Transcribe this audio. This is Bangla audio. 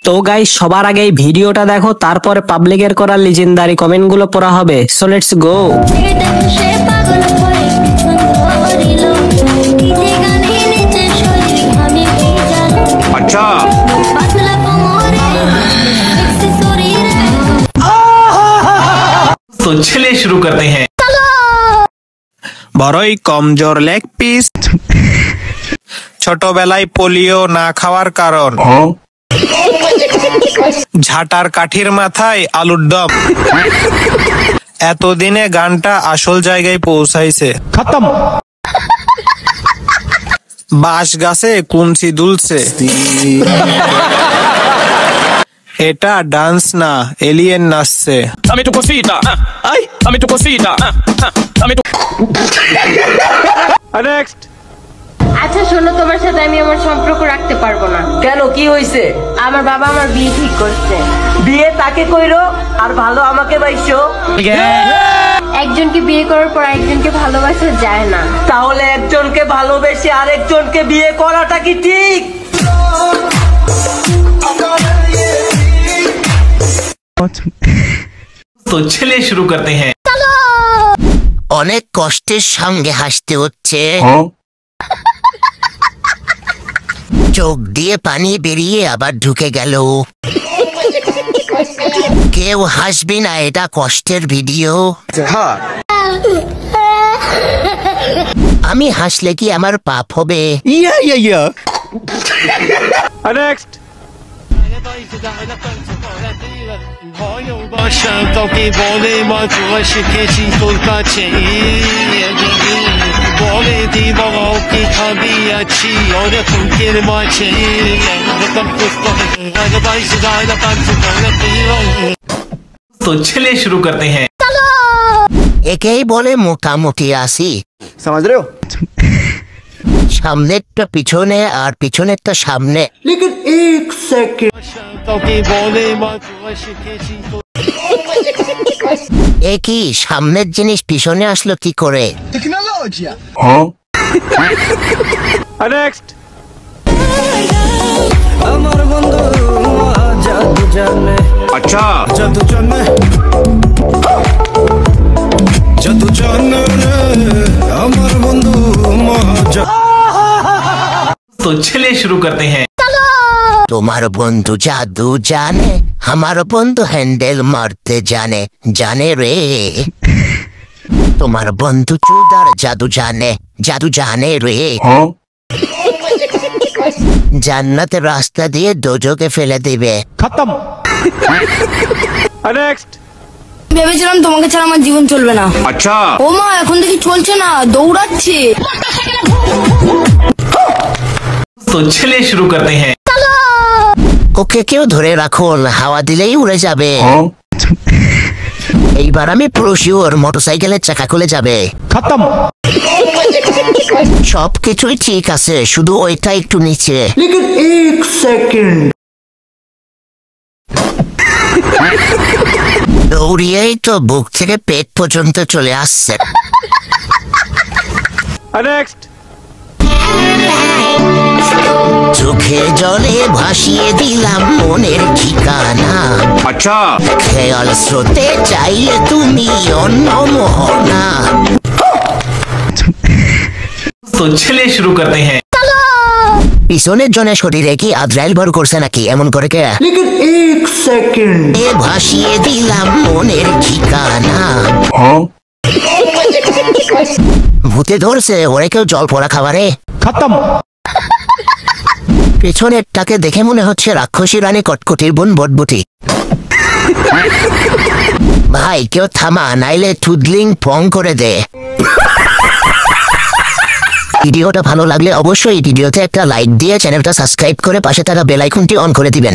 তো গাইস, সবার আগে এই ভিডিওটা দেখো, তারপরে পাবলিকের করা লিজেন্ডারি কমেন্ট গুলো পড়া হবে। So let's go. अच्छा तो चलिए शुरू करते हैं। বড়ই কমজোর লেগ পিস, ছোটবেলায় পোলিও না খাওয়ার কারণ, ঝাঁটার কাঠির মাথায় আলুর দম। এতদিনে গানটা আসল জায়গায় পৌঁছাইছে। খতম। বাঁশ গাছে কুঞ্চি দুলছে। এটা ডান্স না, এলিয়েন নাচছে। আমি তো কসিটা, আমি তো কসিটা, আমি তো। নেক্সট। আচ্ছা শোনো, তোমার সাথে আমি আমার সম্পর্ক রাখতে পারবো না। কেন, কি হয়েছে? আমার বাবা আমার বিয়ে ঠিক করছে। বিয়ে তাকে কইরো আর ভালো আমাকে বাইছো। একজনকে বিয়ে করার পর একজনকে ভালোবাসা যায় না। তাহলে একজনকে ভালোবেসে আরেকজনকে বিয়ে করাটা কি ঠিক? তো চলিए शुरू करते हैं। অনেক কষ্টের সঙ্গে হাসতে হচ্ছে। চোখ দিয়ে পানি বেরিয়ে আবার ঢুকে গেল। কেউ হাসবি না, এটা কষ্টের ভিডিও। আমি হাসলে কি আমার পাপ হবে? নেক্সট। তোকে বলে শিখেছি তোর কাছে, বলে দিব কি খাবি আছি অনেকের মাঝে। तो चलिए शुरू करते हैं। একেই বলে মোটামুটি আসি। समझ रहे हो? সামনেরটা পিছনে আর পিছনেরটা সামনে। लेकिन एक सेकंड। তোকে বলে শিখেছি। একই সামনের জিনিস পিছনে আসলো কি করে? टेक्नोलॉजी। हाँ। नेक्स्ट। আমার বন্ধু জাদু জানে। अच्छा जादू जाने जादू जाने रे हमार बंधु महाजा। तो चलिए शुरू करते हैं। তোমার বন্ধু জাদু জানে, আমার বন্ধু হ্যান্ডেল মারতে জানে, জানে রে। তোমার বন্ধু চুদার জাদু জানে, জাদু জানে রে। জান্নাতের রাস্তা দিয়ে দোজকে ফেলে দিবে। खत्म। नेक्स्ट। ভেবেছিলাম তোমাকে ছাড়া আমার জীবন চলবে না। अच्छा ও মা, এখন দেখি চলছে না, দৌড়াচ্ছে। तो चलिए शुरू करते हैं। ওকে কেউ ধরে রাখুন, হাওয়া দিলেই উড়ে যাবে। এইবার আমি পুরো শিওর মোটরসাইকেলের চাকা খুলে যাবে। खत्म। সবকিছুই ঠিক আছে, শুধু ওইটা একটু নিচে। लेकिन एक सेकंड। দৌড়িয়েই তো বুক থেকে পেট পর্যন্ত চলে আসছে। नेक्स्ट। চোখে জলে ভাসিয়ে দিলাম মনের ঠিকানা। अच्छा খেয়াল স্রোতে চাইলে তুমি অন্য মোহনা। तो चलिए शुरू करते हैं। পিছনের জনের শরীরে কি আদ্রাইল ভর করছে নাকি এমন করে কে? लेकिन एक सेकंड। ভাসিয়ে দিলাম মনের ঠিকানা। ভূতে ধরছে, ওরে কেউ জল পড়া খাবারে। खत्म। পেছনেরটাকে দেখে মনে হচ্ছে রাক্ষসী রানী কটকটির বোন বটবটি। ভাই কেউ থামা, নাইলে টুদলিং পং করে দে। ভিডিওটা ভালো লাগলে অবশ্যই ভিডিওতে একটা লাইক দিয়ে চ্যানেলটা সাবস্ক্রাইব করে পাশে থাকা বেল আইকনটি অন করে দিবেন।